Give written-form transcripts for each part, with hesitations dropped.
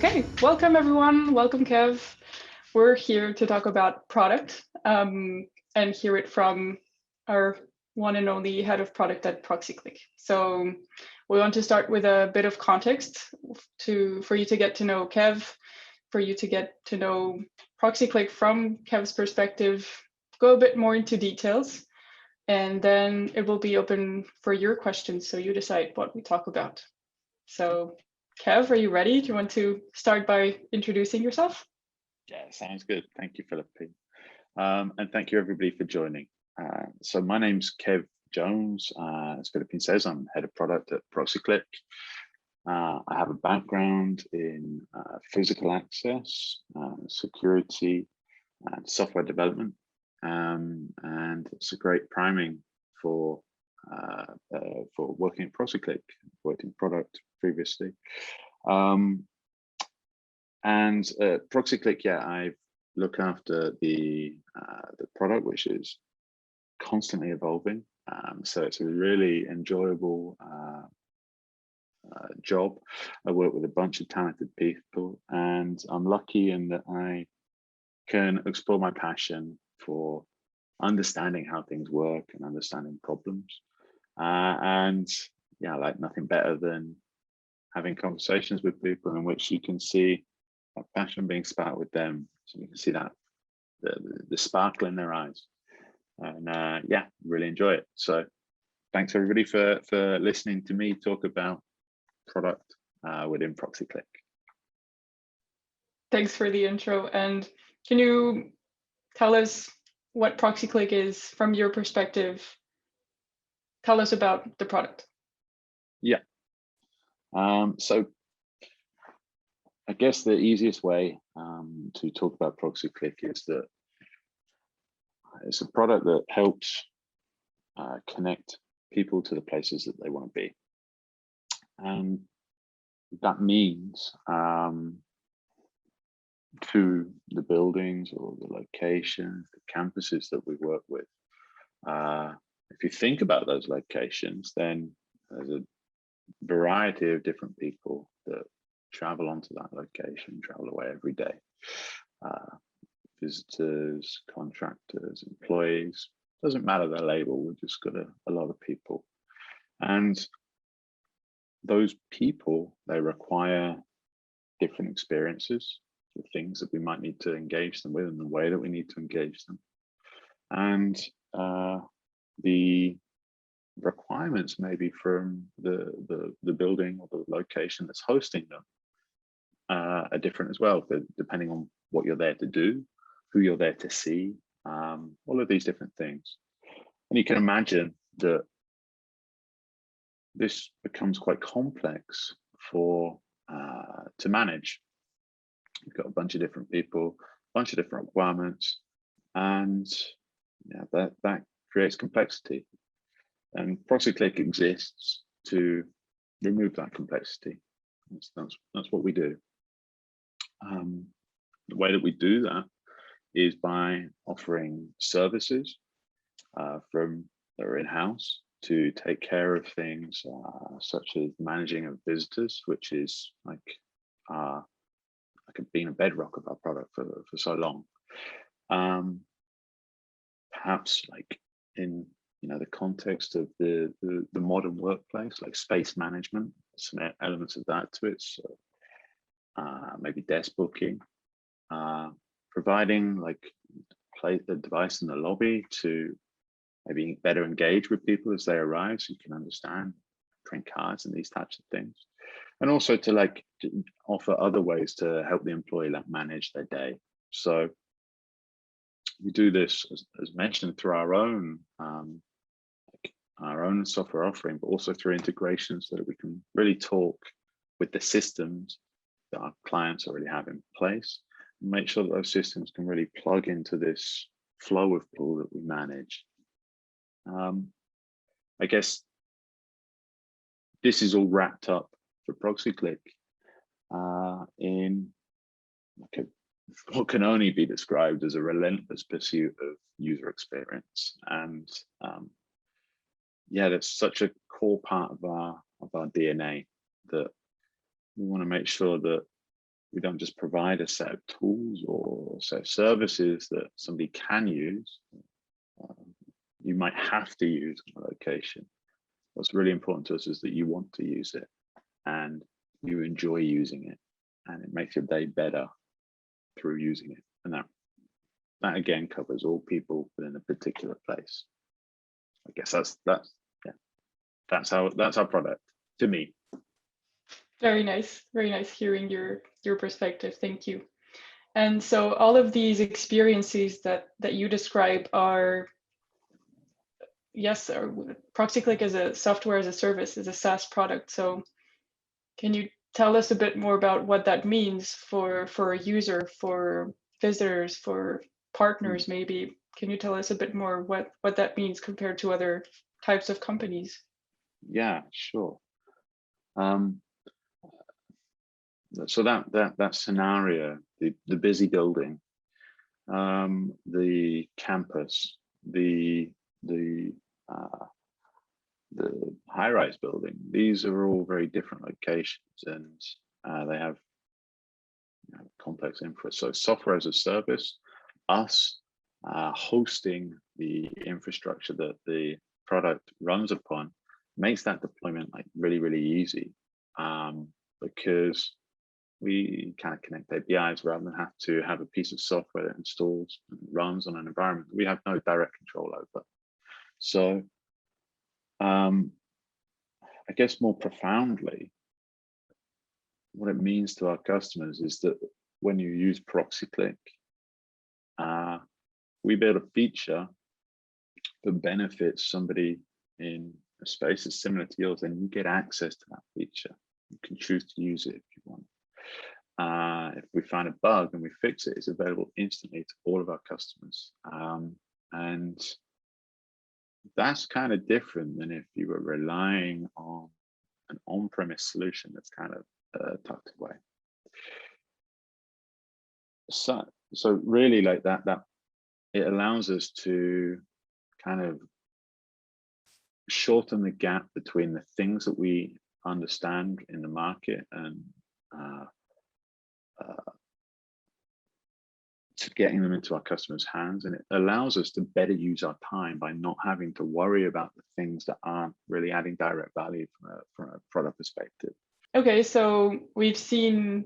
Okay, welcome everyone. Welcome, Kev. We're here to talk about product and hear it from our one and only head of product at Proxyclick. So we want to start with a bit of context for you to get to know Kev, for you to get to know Proxyclick from Kev's perspective, go a bit more into details, and then it will be open for your questions. So you decide what we talk about. So Kev, are you ready? Do you want to start by introducing yourself? Yeah, sounds good. Thank you, Philippine. And thank you everybody for joining. So my name's Kev Jones. As Philippine says, I'm head of product at Proxyclick. I have a background in physical access, security, and software development. And it's a great priming for working at Proxyclick, worked in product previously. And at Proxyclick, yeah, I look after the product, which is constantly evolving. So it's a really enjoyable job. I work with a bunch of talented people, and I'm lucky in that I can explore my passion for understanding how things work and understanding problems. And yeah, I like nothing better than having conversations with people in which you can see that passion being sparked with them. So you can see that the sparkle in their eyes. And yeah, really enjoy it. So thanks everybody for listening to me talk about product within Proxyclick. Thanks for the intro. And can you tell us what Proxyclick is from your perspective? Tell us about the product. Yeah. So I guess the easiest way to talk about Proxyclick is that it's a product that helps connect people to the places that they want to be. And that means to the buildings or the locations, the campuses that we work with. If you think about those locations, then there's a variety of different people that travel onto that location, travel away every day. Visitors, contractors, employees, doesn't matter their label, we've just got a lot of people. And those people, they require different experiences, the things that we might need to engage them with and the way that we need to engage them. And the requirements maybe from the building or the location that's hosting them are different as well, depending on what you're there to do, who you're there to see, all of these different things. And you can imagine that this becomes quite complex to manage. You've got a bunch of different people, a bunch of different requirements, and yeah, that creates complexity. And Proxyclick exists to remove that complexity. That's what we do. The way that we do that is by offering services from that are in-house to take care of things such as managing of visitors, which is like being a bedrock of our product for so long. Perhaps like in the context of the modern workplace, like space management, some elements of that to it. So maybe desk booking, providing like the device in the lobby to maybe better engage with people as they arrive, so you can understand, print cards and these types of things. And also to offer other ways to help the employee manage their day. So we do this as mentioned through our own software offering, but also through integrations so that we can really talk with the systems that our clients already have in place and make sure that those systems can really plug into this flow of people that we manage. I guess this is all wrapped up for Proxyclick in what can only be described as a relentless pursuit of user experience. And yeah, that's such a core part of our DNA that we want to make sure that we don't just provide a set of tools or set of services that somebody can use. You might have to use on a location. What's really important to us is that you want to use it and you enjoy using it, and it makes your day better through using it. And that again covers all people within a particular place. I guess that's our product to me. Very nice hearing your perspective. Thank you. And so all of these experiences that you describe are, yes, Proxyclick is a software as a service, is a SaaS product. So can you tell us a bit more about what that means for a user, for visitors, for partners, maybe? Can you tell us a bit more what that means compared to other types of companies? Yeah, sure. So that scenario, the busy building, the campus, the high-rise building, these are all very different locations, and they have complex infra. So software as a service, us hosting the infrastructure that the product runs upon, makes that deployment like really easy, because we kind of connect APIs rather than have to have a piece of software that installs and runs on an environment we have no direct control over. So I guess more profoundly, what it means to our customers is that when you use Proxyclick, we build a feature that benefits somebody in a space that's similar to yours, and you get access to that feature. You can choose to use it if you want. If we find a bug and we fix it, it's available instantly to all of our customers. And that's kind of different than if you were relying on an on-premise solution that's kind of tucked away. So really, like that it allows us to kind of shorten the gap between the things that we understand in the market and to getting them into our customers' hands, and it allows us to better use our time by not having to worry about the things that aren't really adding direct value from a product perspective. Okay, so we've seen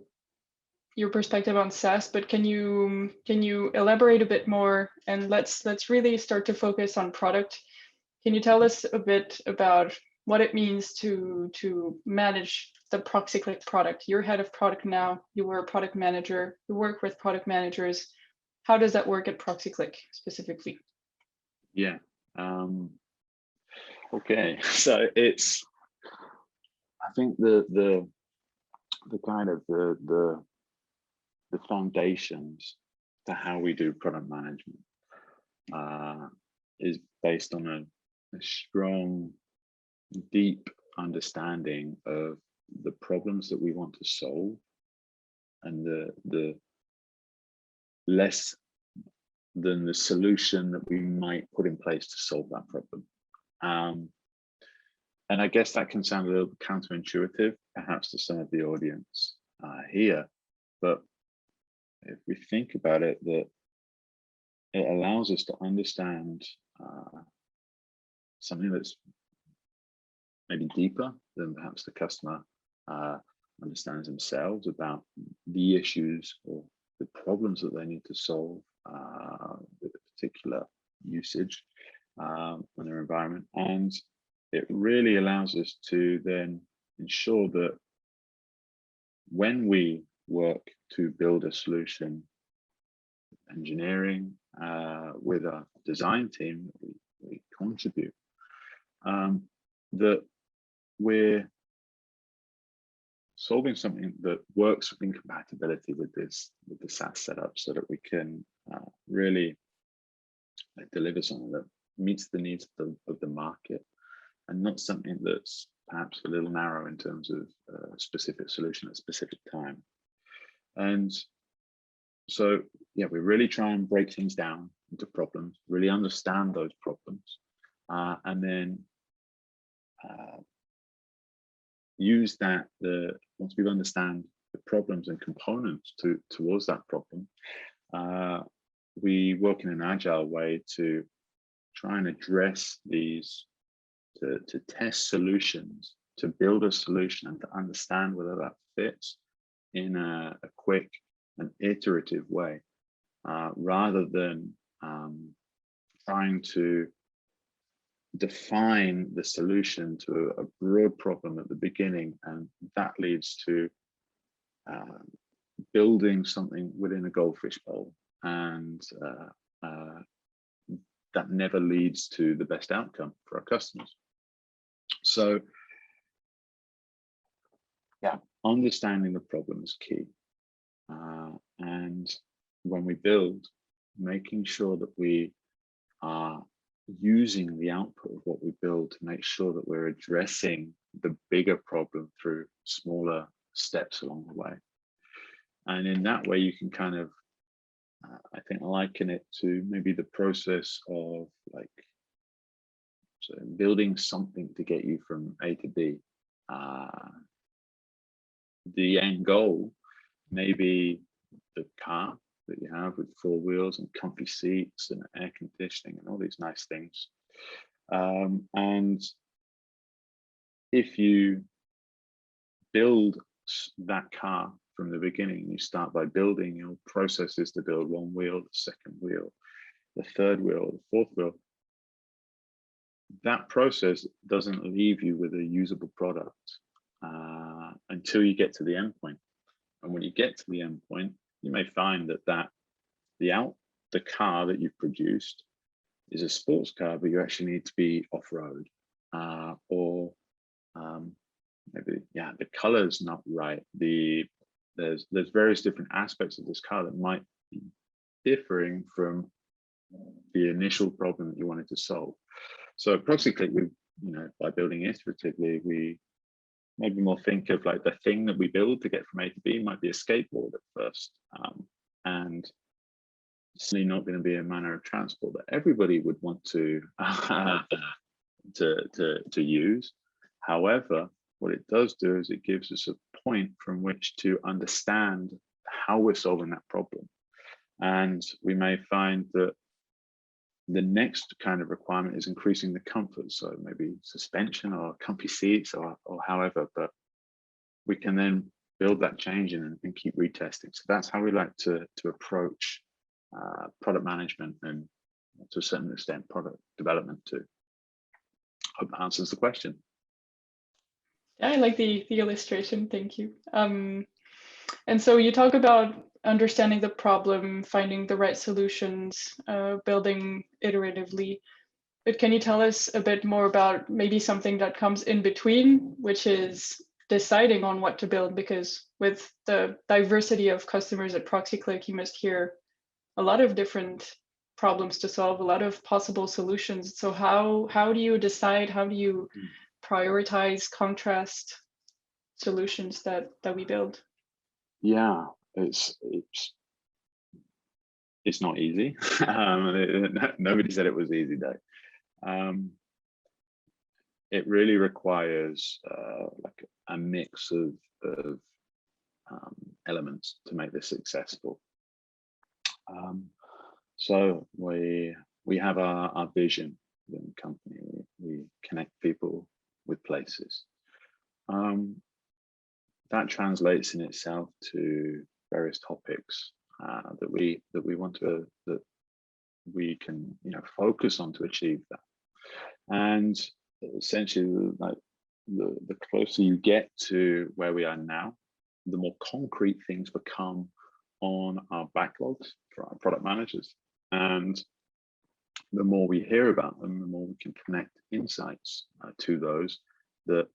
your perspective on SaaS, but can you elaborate a bit more, and let's really start to focus on product. Can you tell us a bit about what it means to manage the Proxyclick product? You're head of product now, you were a product manager, you work with product managers. How does that work at Proxyclick specifically? Yeah. Okay. So it's, I think the kind of the foundations to how we do product management is based on a strong, deep understanding of the problems that we want to solve, and the less than the solution that we might put in place to solve that problem. And I guess that can sound a little counterintuitive, perhaps, to some of the audience here, but if we think about it, that it allows us to understand something that's maybe deeper than perhaps the customer understands themselves about the issues or the problems that they need to solve with a particular usage on their environment. And it really allows us to then ensure that when we work to build a solution, engineering with our design team, we contribute, that we're solving something that works in compatibility with the SaaS setup, so that we can really deliver something that meets the needs of the market, and not something that's perhaps a little narrow in terms of a specific solution at a specific time. And so, yeah, we really try and break things down into problems, really understand those problems, and then use that, once we understand the problems and components towards that problem, we work in an agile way to try and address these, to test solutions, to build a solution and to understand whether that fits in a quick and iterative way, rather than trying to define the solution to a broad problem at the beginning, and that leads to building something within a goldfish bowl, and that never leads to the best outcome for our customers. So yeah, understanding the problem is key, and when we build, making sure that we are using the output of what we build to make sure that we're addressing the bigger problem through smaller steps along the way. And in that way, you can kind of, I think, liken it to maybe the process of like, so building something to get you from A to B. The end goal may be the car that you have with 4 wheels and comfy seats and air conditioning and all these nice things. And if you build that car from the beginning, you start by building your processes to build 1 wheel, the 2nd wheel, the 3rd wheel, the 4th wheel. That process doesn't leave you with a usable product until you get to the end point. And when you get to the end point, you may find that the car that you've produced is a sports car, but you actually need to be off-road, or maybe, yeah, the color's not right. There's various different aspects of this car that might be differing from the initial problem that you wanted to solve. So at Proxyclick, we, by building iteratively, we maybe more think of like the thing that we build to get from A to B might be a skateboard at first, and it's certainly not going to be a manner of transport that everybody would want to use. However, what it does do is it gives us a point from which to understand how we're solving that problem. And we may find that the next kind of requirement is increasing the comfort. So maybe suspension or comfy seats or however, but we can then build that change in and keep retesting. So that's how we like to approach product management and to a certain extent product development too. Hope that answers the question. Yeah, I like the illustration, thank you. And so you talk about understanding the problem, finding the right solutions, building iteratively. But can you tell us a bit more about maybe something that comes in between, which is deciding on what to build? Because with the diversity of customers at Proxyclick, you must hear a lot of different problems to solve, a lot of possible solutions. So how do you decide, how do you prioritize, contrast solutions that we build? Yeah, it's not easy. Nobody said it was easy though. It really requires like a mix of elements to make this successful. So we have our vision within the company. We connect people with places. That translates in itself to various topics that we want to, that we can focus on to achieve that. And essentially, like the closer you get to where we are now, the more concrete things become on our backlogs for our product managers. And the more we hear about them, the more we can connect insights to those that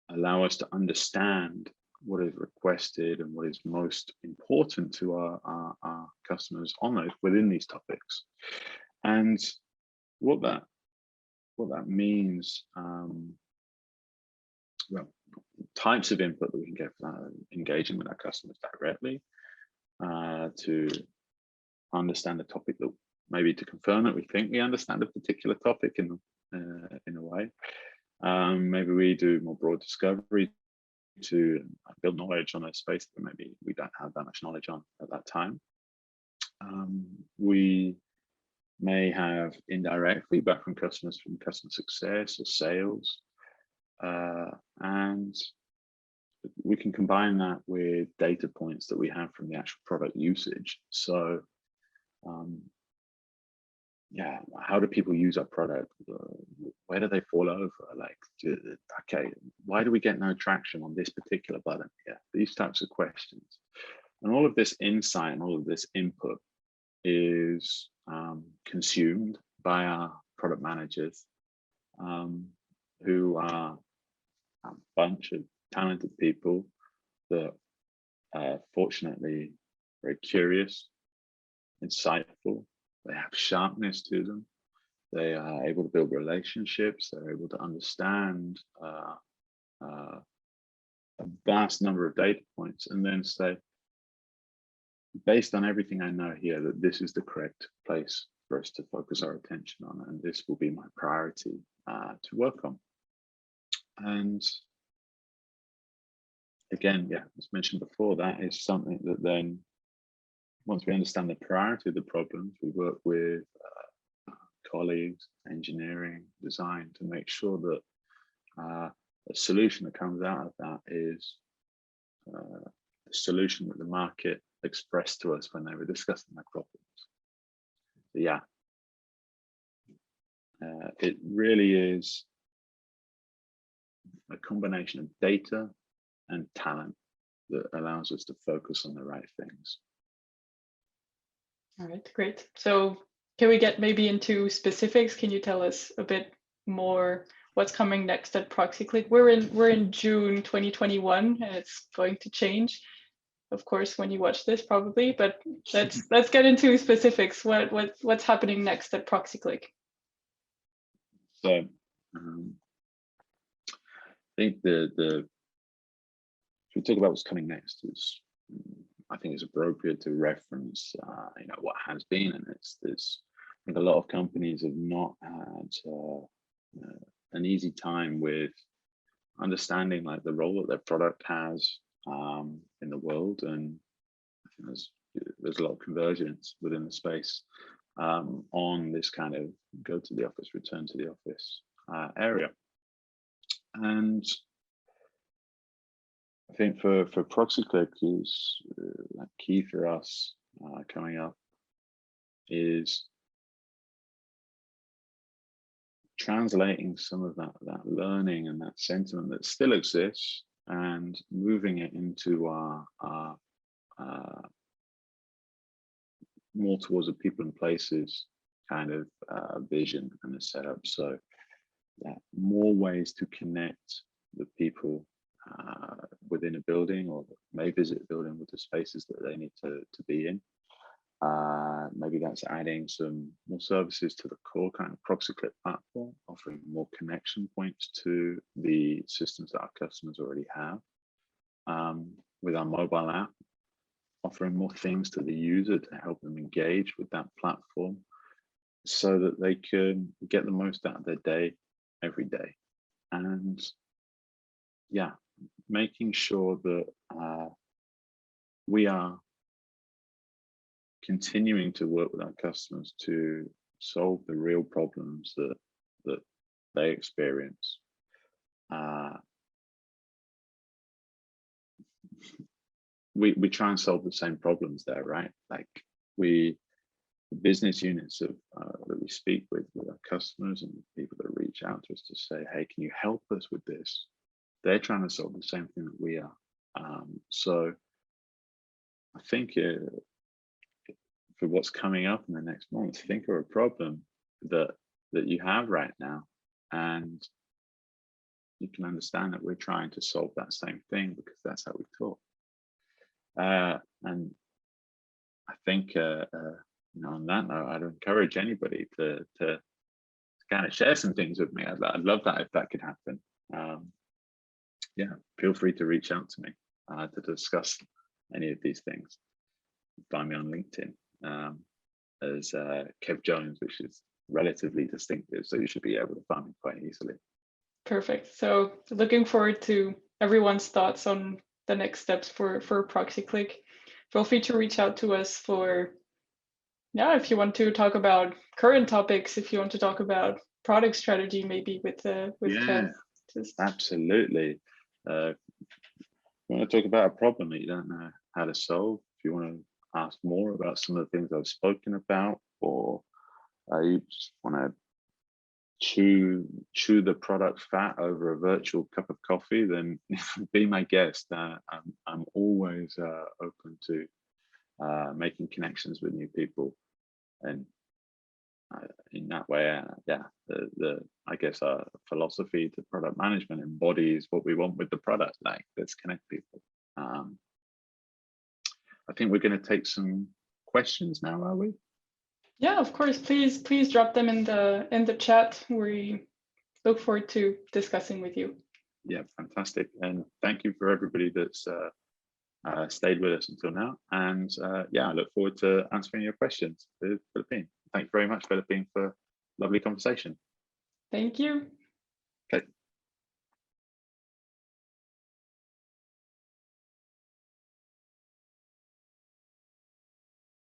allow us to understand what is requested and what is most important to our customers on those within these topics. And what that means, well, types of input that we can get from engaging with our customers directly, to understand the topic, that maybe to confirm that we think we understand a particular topic in a way. Maybe we do more broad discovery to build knowledge on a space that maybe we don't have that much knowledge on at that time. We may have indirect feedback from customers from customer success or sales, and we can combine that with data points that we have from the actual product usage. So yeah, how do people use our product? Where do they fall over? Like, okay, why do we get no traction on this particular button? Yeah, these types of questions. And all of this insight and all of this input is consumed by our product managers, who are a bunch of talented people that are fortunately very curious, insightful. They have sharpness to them. They are able to build relationships. They're able to understand a vast number of data points and then say, based on everything I know here, that this is the correct place for us to focus our attention on, and this will be my priority to work on. And again, yeah, as mentioned before, that is something that then, once we understand the priority of the problems, we work with colleagues, engineering, design, to make sure that a solution that comes out of that is the solution that the market expressed to us when they were discussing their problems. So yeah, it really is a combination of data and talent that allows us to focus on the right things. All right, great. So can we get maybe into specifics? Can you tell us a bit more what's coming next at Proxyclick? We're in June 2021, and it's going to change, of course, when you watch this probably. But let's get into specifics. What's happening next at Proxyclick? So I think if we talk about what's coming next, is I think it's appropriate to reference what has been, and there's I think a lot of companies have not had an easy time with understanding like the role that their product has in the world, and I think there's a lot of convergence within the space on this kind of go to the office, return to the office area. And I think for Proxyclick is key for us coming up is translating some of that learning and that sentiment that still exists and moving it into our more towards a people and places kind of vision and the setup. So yeah, more ways to connect the people within a building, or may visit a building, with the spaces that they need to be in. Maybe that's adding some more services to the core kind of Proxyclick platform, offering more connection points to the systems that our customers already have. With our mobile app, offering more things to the user to help them engage with that platform so that they can get the most out of their day every day. And yeah, making sure that we are continuing to work with our customers to solve the real problems that they experience. We try and solve the same problems there, right? Like the business units that we speak with our customers and the people that reach out to us to say, hey, can you help us with this? They're trying to solve the same thing that we are. So I think for what's coming up in the next month, think of a problem that you have right now, and you can understand that we're trying to solve that same thing because that's how we talk. And I think on that note, I'd encourage anybody to kind of share some things with me. I'd love that if that could happen. Yeah, feel free to reach out to me to discuss any of these things. Find me on LinkedIn as Kev Jones, which is relatively distinctive, so you should be able to find me quite easily. Perfect. So looking forward to everyone's thoughts on the next steps for Proxyclick. Feel free to reach out to us for, yeah, if you want to talk about current topics, if you want to talk about product strategy, maybe with Yeah, Kev. Just absolutely. You want to talk about a problem that you don't know how to solve, if you want to ask more about some of the things I've spoken about, or you just want to chew the product fat over a virtual cup of coffee, then be my guest. I'm always open to making connections with new people, and in that way, yeah, the I guess our philosophy to product management embodies what we want with the product. Like, let's connect people. I think we're going to take some questions now, are we? yeah, of course. Please drop them in the chat. We look forward to discussing with you. Yeah, fantastic. And thank you for everybody that's stayed with us until now. And yeah, I look forward to answering your questions with Philippine. Thank you very much, Philippine, for a lovely conversation. Thank you.